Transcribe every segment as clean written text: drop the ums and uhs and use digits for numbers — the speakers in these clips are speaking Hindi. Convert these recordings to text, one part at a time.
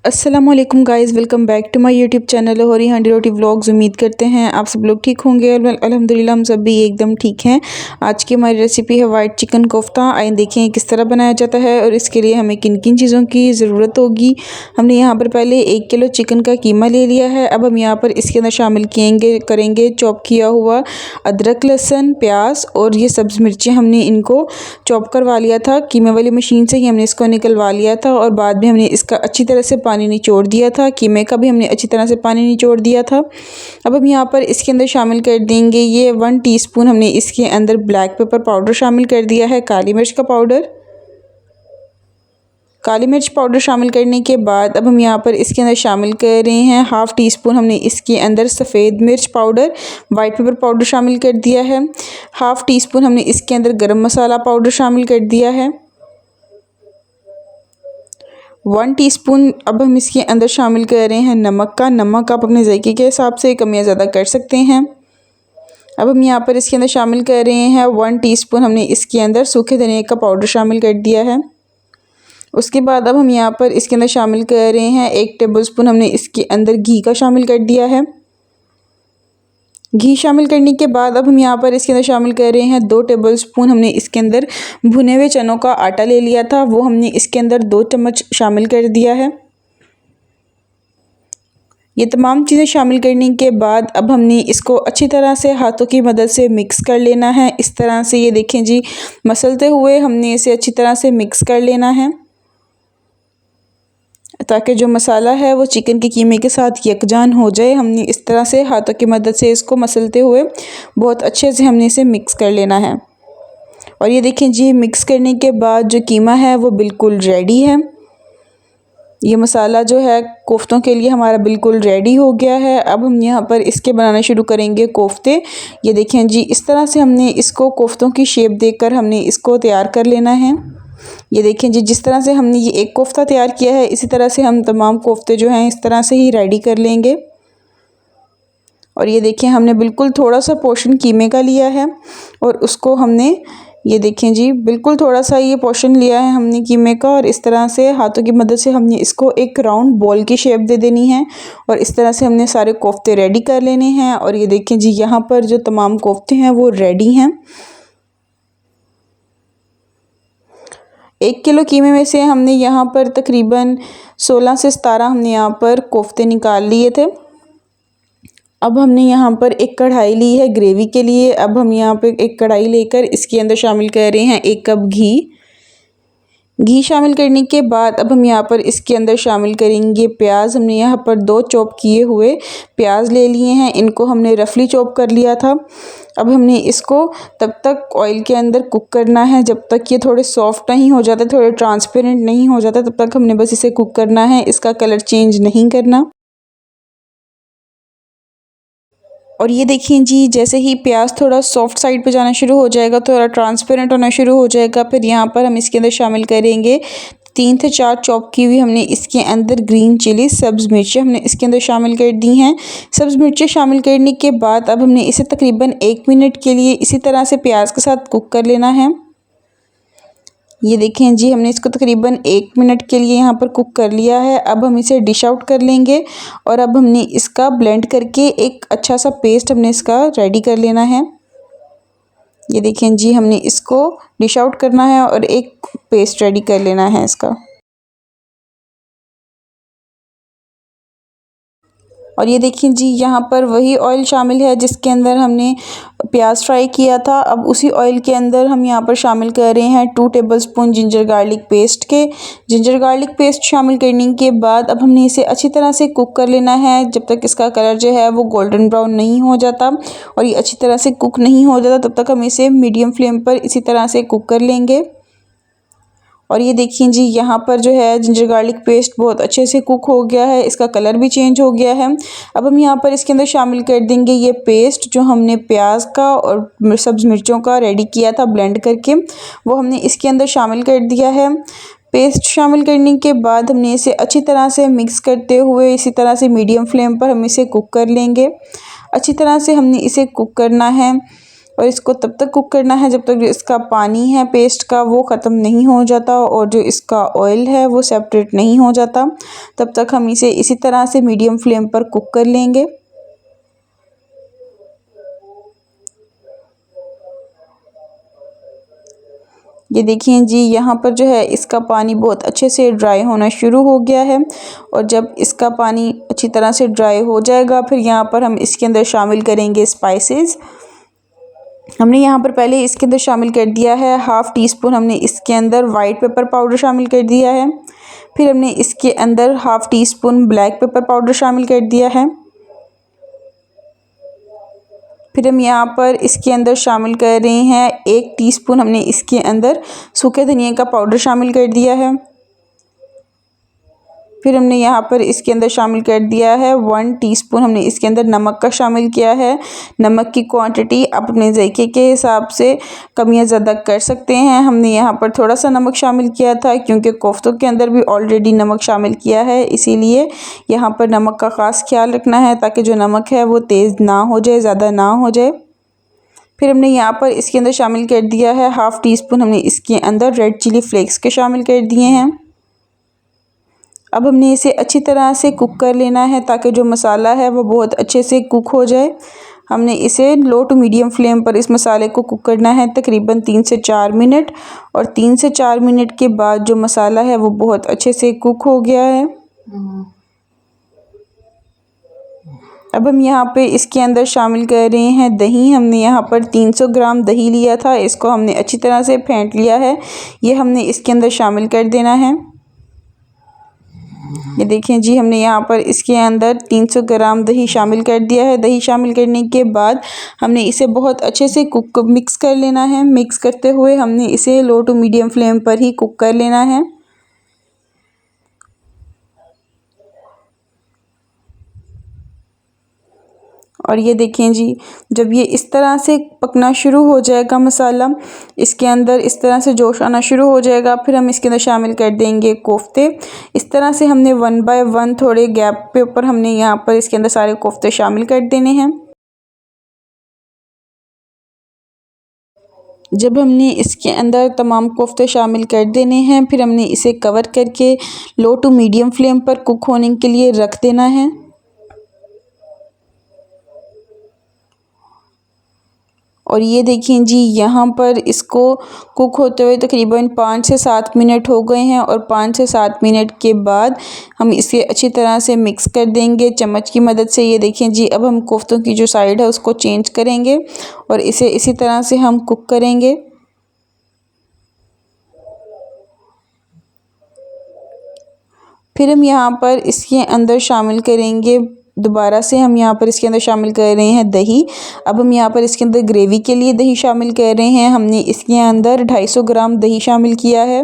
अस्सलामुअलैकुम guys, welcome back to my YouTube channel होरी हांडी रोटी व्लॉग्स। उम्मीद करते हैं आप सब लोग ठीक होंगे और अल्हम्दुलिल्लाह हम सब भी एकदम ठीक हैं। आज की हमारी रेसिपी है वाइट चिकन कोफ्ता। आइए देखें किस तरह बनाया जाता है और इसके लिए हमें किन किन चीज़ों की ज़रूरत होगी। हमने यहाँ पर पहले 1 किलो चिकन का कीमा ले लिया है। अब हम यहाँ पर इसके अंदर शामिल करेंगे चॉप किया हुआ अदरक, लहसुन, प्याज और ये सब्ज़ मिर्चें। हमने इनको चॉप करवा लिया था कीमे वाली मशीन से ही, हमने इसको निकलवा लिया था और बाद में हमने इसका अच्छी तरह से पानी निचोड़ दिया था। कीमे का भी हमने अच्छी तरह से पानी निचोड़ दिया था। अब हम यहाँ पर इसके अंदर शामिल कर देंगे ये 1 टीस्पून हमने इसके अंदर ब्लैक पेपर पाउडर शामिल कर दिया है, काली मिर्च का पाउडर। काली मिर्च पाउडर शामिल करने के बाद अब हम यहाँ पर इसके अंदर शामिल कर रहे हैं 1/2 टीस्पून हमने इसके अंदर सफ़ेद मिर्च पाउडर, वाइट पेपर पाउडर शामिल कर दिया है। 1/2 टीस्पून हमने इसके अंदर गरम मसाला पाउडर शामिल कर दिया है। 1 टीस्पून अब हम इसके अंदर शामिल कर रहे हैं नमक का। नमक आप अपने जायके के हिसाब से कम या ज़्यादा कर सकते हैं। अब हम यहाँ पर इसके अंदर शामिल कर रहे हैं 1 टीस्पून हमने इसके अंदर सूखे धनिया का पाउडर शामिल कर दिया है। उसके बाद अब हम यहाँ पर इसके अंदर शामिल कर रहे हैं 1 टेबलस्पून हमने इसके अंदर घी का शामिल कर दिया है। घी शामिल करने के बाद अब हम यहाँ पर इसके अंदर शामिल कर रहे हैं 2 टेबलस्पून हमने इसके अंदर भुने हुए चनों का आटा ले लिया था, वो हमने इसके अंदर 2 चम्मच शामिल कर दिया है। ये तमाम चीज़ें शामिल करने के बाद अब हमने इसको अच्छी तरह से हाथों की मदद से मिक्स कर लेना है। इस तरह से ये देखें जी, मसलते हुए हमने इसे अच्छी तरह से मिक्स कर लेना है ताकि जो मसाला है वो चिकन के कीमे के साथ यकजान हो जाए। हमने इस तरह से हाथों की मदद से इसको मसलते हुए बहुत अच्छे से हमने इसे मिक्स कर लेना है। और ये देखें जी, मिक्स करने के बाद जो कीमा है वो बिल्कुल रेडी है। ये मसाला जो है कोफ्तों के लिए हमारा बिल्कुल रेडी हो गया है। अब हम यहाँ पर इसके बनाना शुरू करेंगे कोफ्ते। ये देखें जी, इस तरह से हमने इसको कोफ्तों की शेप देकर हमने इसको तैयार कर लेना है। ये देखें जी, जिस तरह से हमने ये एक कोफ्ता तैयार किया है इसी तरह से हम तमाम कोफ्ते जो हैं इस तरह से ही रेडी कर लेंगे। और ये देखें, हमने बिल्कुल थोड़ा सा पोर्शन कीमे का लिया है और उसको हमने, ये देखें जी, बिल्कुल थोड़ा सा ये पोर्शन लिया है हमने कीमे का और इस तरह से हाथों की मदद से हमने इसको एक राउंड बॉल की शेप दे देनी है और इस तरह से हमने सारे कोफ्ते रेडी कर लेने हैं। और ये देखें जी, यहाँ पर जो तमाम कोफ्ते हैं वो रेडी हैं। 1 किलो कीमे में से हमने यहाँ पर तकरीबन 16 से 17 हमने यहाँ पर कोफ्ते निकाल लिए थे। अब हमने यहाँ पर एक कढ़ाई ली है ग्रेवी के लिए। अब हम यहाँ पर एक कढ़ाई लेकर इसके अंदर शामिल कर रहे हैं 1 कप घी। घी शामिल करने के बाद अब हम यहाँ पर इसके अंदर शामिल करेंगे प्याज। हमने यहाँ पर 2 चॉप किए हुए प्याज ले लिए हैं, इनको हमने रफली चॉप कर लिया था। अब हमने इसको तब तक ऑयल के अंदर कुक करना है जब तक ये थोड़े सॉफ्ट नहीं हो जाते, थोड़े ट्रांसपेरेंट नहीं हो जाता, तब तक हमने बस इसे कुक करना है, इसका कलर चेंज नहीं करना। और ये देखिए जी, जैसे ही प्याज थोड़ा सॉफ्ट साइड पे जाना शुरू हो जाएगा, थोड़ा ट्रांसपेरेंट होना शुरू हो जाएगा, फिर यहाँ पर हम इसके अंदर शामिल करेंगे 3 से 4 चॉप की हुई हमने इसके अंदर ग्रीन चिली, सब्ज़ मिर्चें हमने इसके अंदर शामिल कर दी हैं। सब्ज़ मिर्चें शामिल करने के बाद अब हमने इसे तकरीबन 1 मिनट के लिए इसी तरह से प्याज के साथ कुक कर लेना है। ये देखें जी, हमने इसको तकरीबन 1 मिनट के लिए यहाँ पर कुक कर लिया है। अब हम इसे डिश आउट कर लेंगे और अब हमने इसका ब्लेंड करके एक अच्छा सा पेस्ट हमने इसका रेडी कर लेना है। ये देखें जी, हमने इसको डिश आउट करना है और एक पेस्ट रेडी कर लेना है इसका। और ये देखिए जी, यहाँ पर वही ऑयल शामिल है जिसके अंदर हमने प्याज फ्राई किया था। अब उसी ऑयल के अंदर हम यहाँ पर शामिल कर रहे हैं 2 टेबलस्पून जिंजर गार्लिक पेस्ट के। जिंजर गार्लिक पेस्ट शामिल करने के बाद अब हमने इसे अच्छी तरह से कुक कर लेना है जब तक इसका कलर जो है वो गोल्डन ब्राउन नहीं हो जाता। और ये अच्छी तरह से कुक नहीं हो जाता तब तक हम इसे मीडियम फ्लेम पर इसी तरह से कुक कर लेंगे। और ये देखिए जी, यहाँ पर जो है जिंजर गार्लिक पेस्ट बहुत अच्छे से कुक हो गया है, इसका कलर भी चेंज हो गया है। अब हम यहाँ पर इसके अंदर शामिल कर देंगे ये पेस्ट जो हमने प्याज का और सब्ज़ मिर्चों का रेडी किया था ब्लेंड करके, वो हमने इसके अंदर शामिल कर दिया है। पेस्ट शामिल करने के बाद हमने इसे अच्छी तरह से मिक्स करते हुए इसी तरह से मीडियम फ्लेम पर हम इसे कुक कर लेंगे। अच्छी तरह से हमने इसे कुक करना है और इसको तब तक कुक करना है जब तक जो इसका पानी है पेस्ट का वो ख़त्म नहीं हो जाता और जो इसका ऑयल है वो सेपरेट नहीं हो जाता। तब तक हम इसे इसी तरह से मीडियम फ्लेम पर कुक कर लेंगे। ये देखिए जी, यहाँ पर जो है इसका पानी बहुत अच्छे से ड्राई होना शुरू हो गया है और जब इसका पानी अच्छी तरह से ड्राई हो जाएगा फिर यहाँ पर हम इसके अंदर शामिल करेंगे स्पाइसेस। हमने यहाँ पर पहले इसके अंदर शामिल कर दिया है हाफ़ टी स्पून हमने इसके अंदर वाइट पेपर पाउडर शामिल कर दिया है। फिर हमने इसके अंदर half tea spoon black pepper powder शामिल कर दिया है। फिर हम यहाँ पर इसके अंदर शामिल कर रहे हैं 1 टीस्पून हमने इसके अंदर सूखे धनिया का पाउडर शामिल कर दिया है। फिर हमने यहाँ पर इसके अंदर शामिल कर दिया है 1 टीस्पून हमने इसके अंदर नमक का शामिल किया है। नमक की क्वांटिटी आप अपने जायके के हिसाब से कम या ज़्यादा कर सकते हैं। हमने यहाँ पर थोड़ा सा नमक शामिल किया था क्योंकि कोफ्तों के अंदर भी ऑलरेडी नमक शामिल किया है, इसीलिए यहाँ पर नमक का ख़ास ख्याल रखना है ताकि जो नमक है वो तेज़ ना हो जाए, ज़्यादा ना हो जाए। फिर हमने यहाँ पर इसके अंदर शामिल कर दिया है हाफ़ टी स्पून हमने इसके अंदर रेड चिली फ्लेक्स के शामिल कर दिए हैं। अब हमने इसे अच्छी तरह से कुक कर लेना है ताकि जो मसाला है वो बहुत अच्छे से कुक हो जाए। हमने इसे लो टू मीडियम फ्लेम पर इस मसाले को कुक करना है तकरीबन 3 से 4 मिनट और 3 से 4 मिनट के बाद जो मसाला है वो बहुत अच्छे से कुक हो गया है। अब हम यहाँ पे इसके अंदर शामिल कर रहे हैं दही। हमने यहाँ पर 300 ग्राम दही लिया था, इसको हमने अच्छी तरह से फेंट लिया है। ये हमने इसके अंदर शामिल कर देना है। ये देखें जी, हमने यहाँ पर इसके अंदर 300 ग्राम दही शामिल कर दिया है। दही शामिल करने के बाद हमने इसे बहुत अच्छे से मिक्स कर लेना है। मिक्स करते हुए हमने इसे लो टू मीडियम फ्लेम पर ही कुक कर लेना है। और ये देखें जी, जब ये इस तरह से पकना शुरू हो जाएगा मसाला, इसके अंदर इस तरह से जोश आना शुरू हो जाएगा, फिर हम इसके अंदर शामिल कर देंगे कोफ्ते। इस तरह से हमने 1 बाय 1 थोड़े गैप पे ऊपर हमने यहाँ पर इसके अंदर सारे कोफ्ते शामिल कर देने हैं। जब हमने इसके अंदर तमाम कोफ्ते शामिल कर देने हैं फिर हमने इसे कवर करके लो टू मीडियम फ्लेम पर कुक होने के लिए रख देना है। और ये देखिए जी, यहाँ पर इसको कुक होते हुए तकरीबन 5 से 7 मिनट हो गए हैं और 5 से 7 मिनट के बाद हम इसे अच्छी तरह से मिक्स कर देंगे चम्मच की मदद से। ये देखें जी, अब हम कोफ्तों की जो साइड है उसको चेंज करेंगे और इसे इसी तरह से हम कुक करेंगे। फिर हम यहाँ पर इसके अंदर शामिल करेंगे, दोबारा से हम यहाँ पर इसके अंदर शामिल कर रहे हैं दही। अब हम यहाँ पर इसके अंदर ग्रेवी के लिए दही शामिल कर रहे हैं। हमने इसके अंदर 250 ग्राम दही शामिल किया है।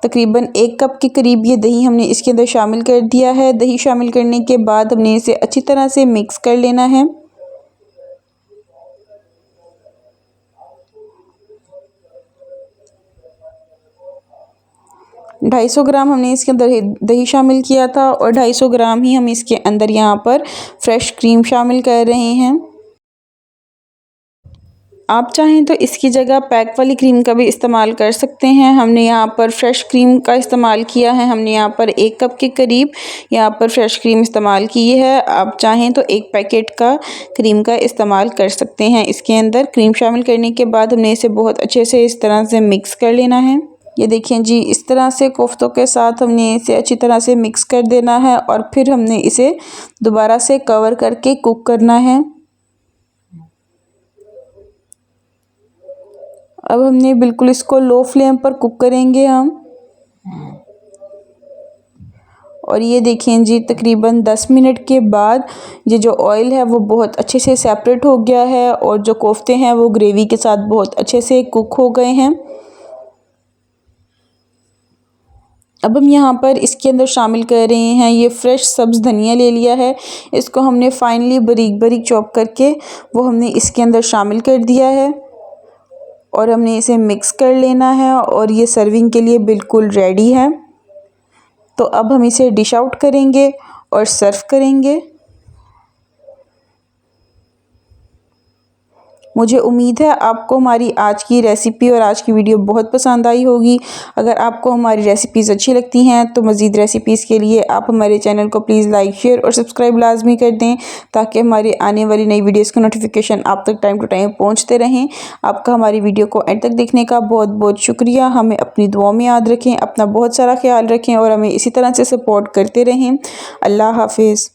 तकरीबन 1 कप के करीब ये दही हमने इसके अंदर शामिल कर दिया है। दही शामिल करने के बाद हमने इसे अच्छी तरह से मिक्स कर लेना है। ढाई सौ ग्राम हमने इसके अंदर दही शामिल किया था और 250 ग्राम ही हम इसके अंदर यहाँ पर फ्रेश क्रीम शामिल कर रहे हैं। आप चाहें तो इसकी जगह पैक वाली क्रीम का भी इस्तेमाल कर सकते हैं। हमने यहाँ पर फ्रेश क्रीम का इस्तेमाल किया है। हमने यहाँ पर 1 कप के करीब यहाँ पर फ्रेश क्रीम इस्तेमाल की है। आप चाहें तो 1 पैकेट का क्रीम का इस्तेमाल कर सकते हैं। इसके अंदर क्रीम शामिल करने के बाद हमने इसे बहुत अच्छे से इस तरह से मिक्स कर लेना है। ये देखें जी, इस तरह से कोफ्तों के साथ हमने इसे अच्छी तरह से मिक्स कर देना है और फिर हमने इसे दोबारा से कवर करके कुक करना है। अब हमने बिल्कुल इसको लो फ्लेम पर कुक करेंगे हम। और ये देखें जी, तकरीबन 10 मिनट के बाद ये जो ऑयल है वो बहुत अच्छे से सेपरेट हो गया है और जो कोफ्ते हैं वो ग्रेवी के साथ बहुत अच्छे से कुक हो गए हैं। अब हम यहाँ पर इसके अंदर शामिल कर रहे हैं ये फ्रेश सब्ज़ धनिया ले लिया है। इसको हमने फाइनली बारीक बारीक चॉप करके वो हमने इसके अंदर शामिल कर दिया है और हमने इसे मिक्स कर लेना है और ये सर्विंग के लिए बिल्कुल रेडी है। तो अब हम इसे डिश आउट करेंगे और सर्व करेंगे। मुझे उम्मीद है आपको हमारी आज की रेसिपी और आज की वीडियो बहुत पसंद आई होगी। अगर आपको हमारी रेसिपीज़ अच्छी लगती हैं तो मज़ीद रेसिपीज़ के लिए आप हमारे चैनल को प्लीज़ लाइक, शेयर और सब्सक्राइब लाजमी कर दें, ताकि हमारी आने वाली नई वीडियोज़ का नोटिफिकेशन आप तक टाइम टू टाइम पहुँचते रहें। आपका हमारी वीडियो को एंड तक देखने का बहुत बहुत शुक्रिया। हमें अपनी दुआओं में याद रखें, अपना बहुत सारा ख्याल रखें और हमें इसी तरह से सपोर्ट करते रहें। अल्लाह हाफिज़।